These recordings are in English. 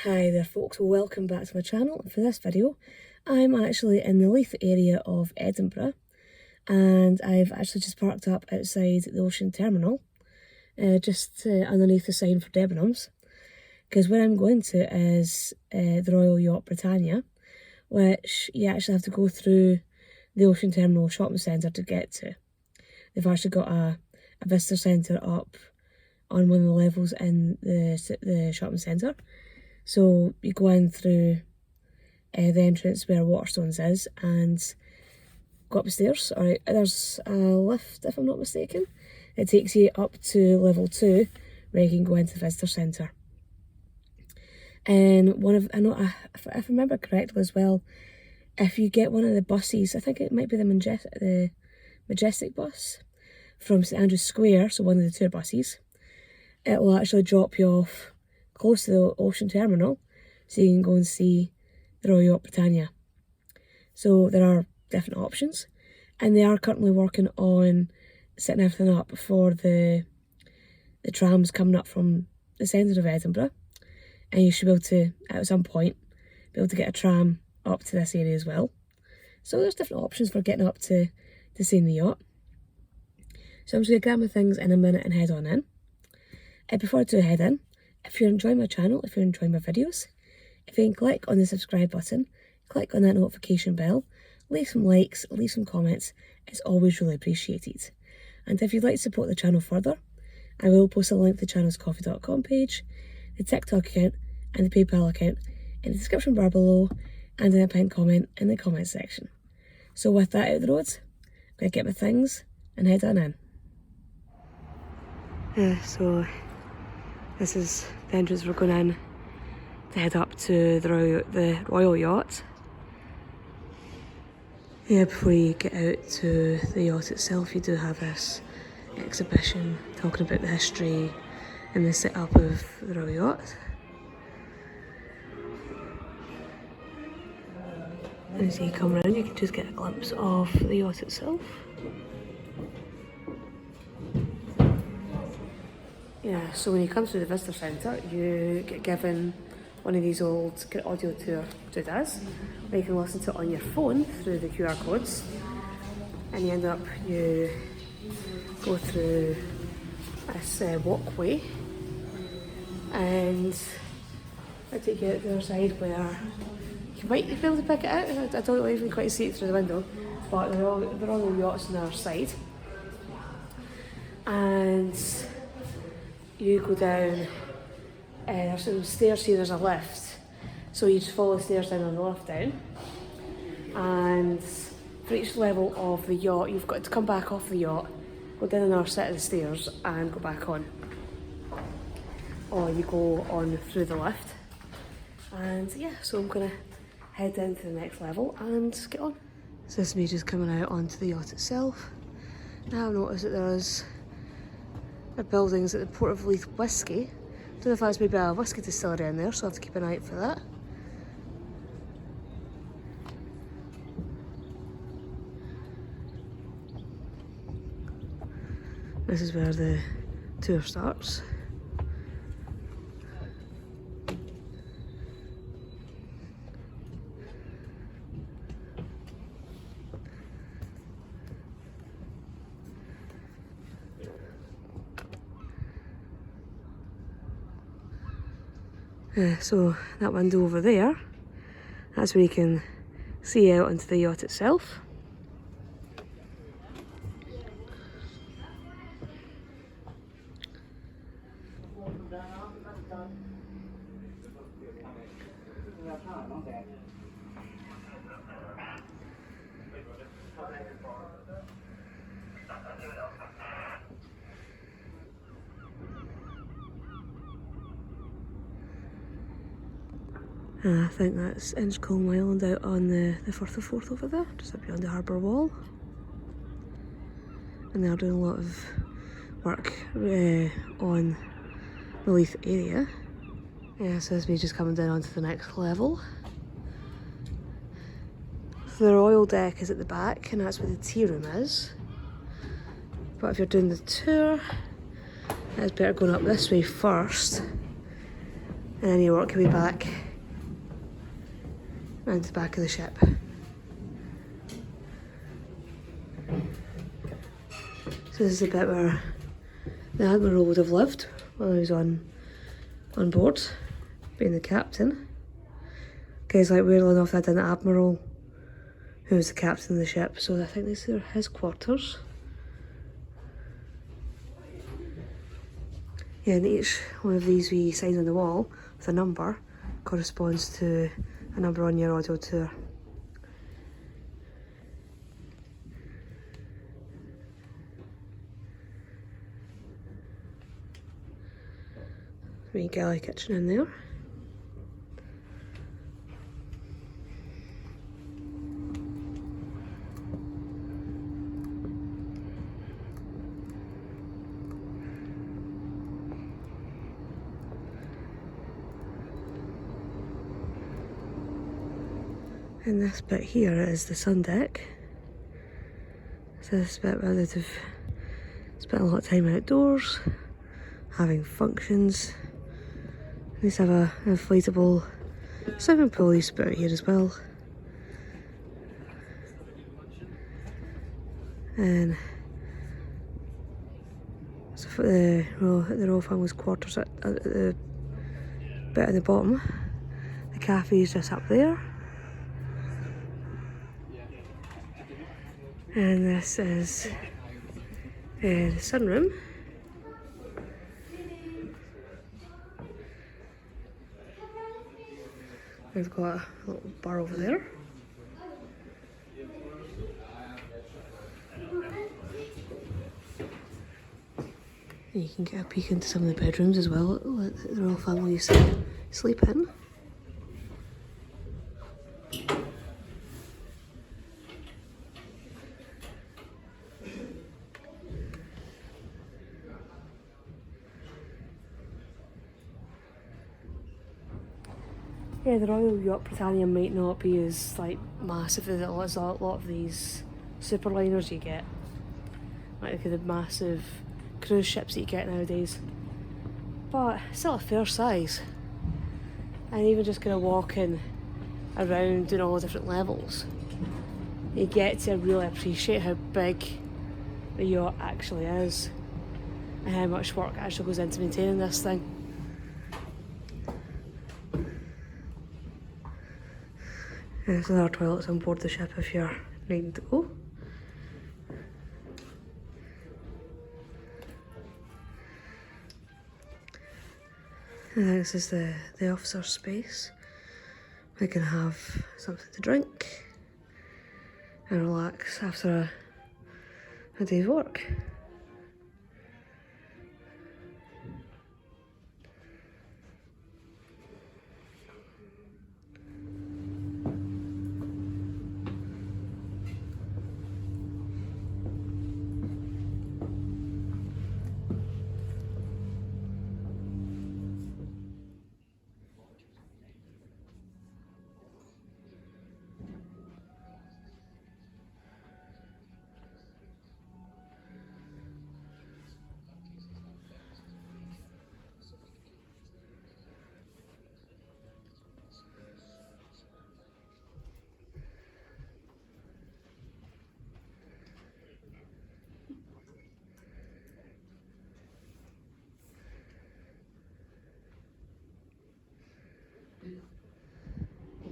Hi there folks, welcome back to my channel. For this video I'm actually in the Leith area of Edinburgh, and I've actually just parked up outside the ocean terminal, just underneath the sign for Debenhams, because where I'm going to is the Royal Yacht Britannia, which you actually have to go through the ocean terminal shopping centre to get to. They've actually got a visitor centre up on one of the levels in the shopping centre. So you go in through the entrance where Waterstones is and go up the stairs. Alright, there's a lift if I'm not mistaken. It takes you up to level 2 where you can go into the visitor centre. And if I remember correctly as well, if you get one of the buses, I think it might be the Majestic bus from St Andrew's Square, so one of the tour buses, it will actually drop you off close to the ocean terminal so you can go and see the Royal Yacht Britannia. So there are different options, and they are currently working on setting everything up for the trams coming up from the centre of Edinburgh, and you should be able to, at some point, be able to get a tram up to this area as well. So there's different options for getting up to seeing the yacht. So I'm just going to grab my things in a minute and head on in. Before I do head in, if you're enjoying my channel, if you're enjoying my videos, if you can click on the subscribe button, click on that notification bell, leave some likes, leave some comments, it's always really appreciated. And if you'd like to support the channel further, I will post a link to the channel's coffee.com page, the TikTok account and the PayPal account in the description bar below and in a pinned comment in the comment section. So with that out of the road, I'm going to get my things and head on in. So this is the entrance we're going in to head up to the Royal Yacht. Yeah, before you get out to the yacht itself, you do have this exhibition talking about the history and the setup of the Royal Yacht. And as you come around, you can just get a glimpse of the yacht itself. Yeah, so when you come to the visitor centre, you get given one of these old audio tour doodads, where you can listen to it on your phone through the QR codes, and you go through this walkway, and I take you out the other side where you might be able to pick it out. I don't even quite see it through the window, but they're all the yachts on the other side. And you go down, there's some stairs here, there's a lift, so you just follow the stairs down on the lift down, and for each level of the yacht you've got to come back off the yacht, go down another set of the stairs and go back on, or you go on through the lift. And yeah, so I'm going to head down to the next level and get on. So this is me just coming out onto the yacht itself. Now I've noticed that there's buildings at the Port of Leith Whisky. Don't know if that's maybe a whisky distillery in there, so I'll have to keep an eye out for that. This is where the tour starts. So that window over there, that's where you can see out onto the yacht itself. I think that's Inchcolm Island out on the Firth of Forth over there, just up beyond the harbour wall. And they're doing a lot of work on the Leith area. Yeah, so it's me just coming down onto the next level. So the royal deck is at the back, and that's where the tea room is. But if you're doing the tour, it's better going up this way first, And then you work your way back round to the back of the ship. So this is the bit where the Admiral would have lived while he was on board, being the captain. Guys like weirdly enough, had an Admiral who was the captain of the ship, so I think these are his quarters. Yeah, and each one of these wee signs on the wall with a number corresponds to a number on your audio tour. Wee galley kitchen in there. And this bit here is the sun deck. So this bit where they'd have spent a lot of time outdoors, having functions. They have an inflatable swimming pool used to put out here as well. And so for the Royal Family's quarters at the bit at the bottom. The cafe is just up there. And this is the sunroom. We've got a little bar over there. And you can get a peek into some of the bedrooms as well that the Royal Family used to sleep in. Yeah, the Royal Yacht Britannia might not be as like massive as a lot of these superliners you get, like the massive cruise ships that you get nowadays, but still a fair size. And even just kind of walking around doing all the different levels, you get to really appreciate how big the yacht actually is and how much work actually goes into maintaining this thing. There's other toilets on board the ship if you're needing to go. And this is the officer's space. I can have something to drink and relax after a day's work.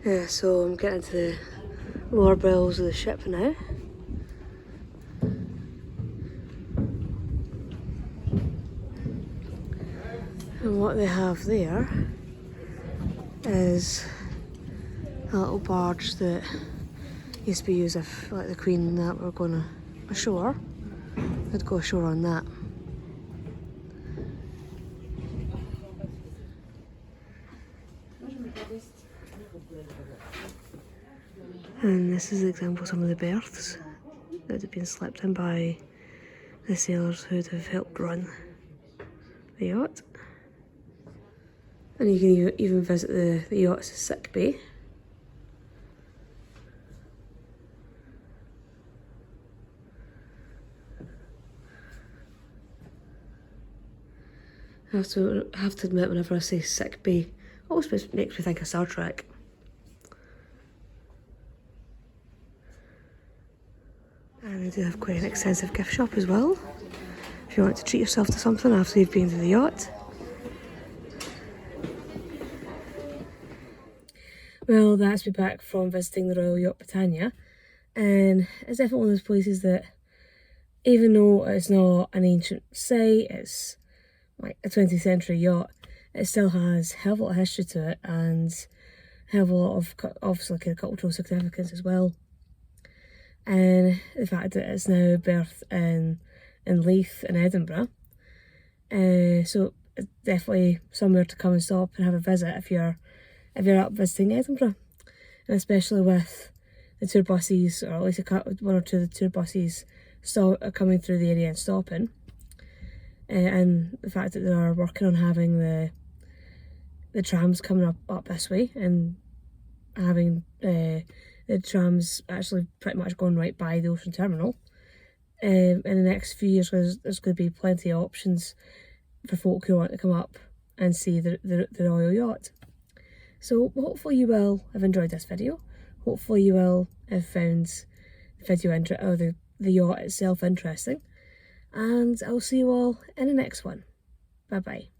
Yeah, so I'm getting to the lower bills of the ship now. And what they have there is a little barge that used to be used if, like, the Queen and that were going ashore. They'd go ashore on that. And this is an example of some of the berths that had been slept in by the sailors who'd have helped run the yacht. And you can even visit the yacht's sick bay. I have to admit, whenever I say sick bay, almost makes me think of Star Trek. And they do have quite an extensive gift shop as well, if you want to treat yourself to something after you've been to the yacht. Well, that's me back from visiting the Royal Yacht Britannia, and it's definitely one of those places that, even though it's not an ancient site, it's like a 20th century yacht, it still has a hell of a lot of history to it, and a hell of a lot of, obviously, like, cultural significance as well. And the fact that it's now birthed in Leith in Edinburgh, so it's definitely somewhere to come and stop and have a visit if you're up visiting Edinburgh, and especially with the tour buses, or at least one or two of the tour buses coming through the area and stopping, and the fact that they are working on having the trams coming up this way, and having the trams actually pretty much going right by the ocean terminal. In the next few years, there's going to be plenty of options for folk who want to come up and see the Royal Yacht. So hopefully you will have enjoyed this video. Hopefully you will have found the video or the yacht itself interesting. And I'll see you all in the next one. Bye bye.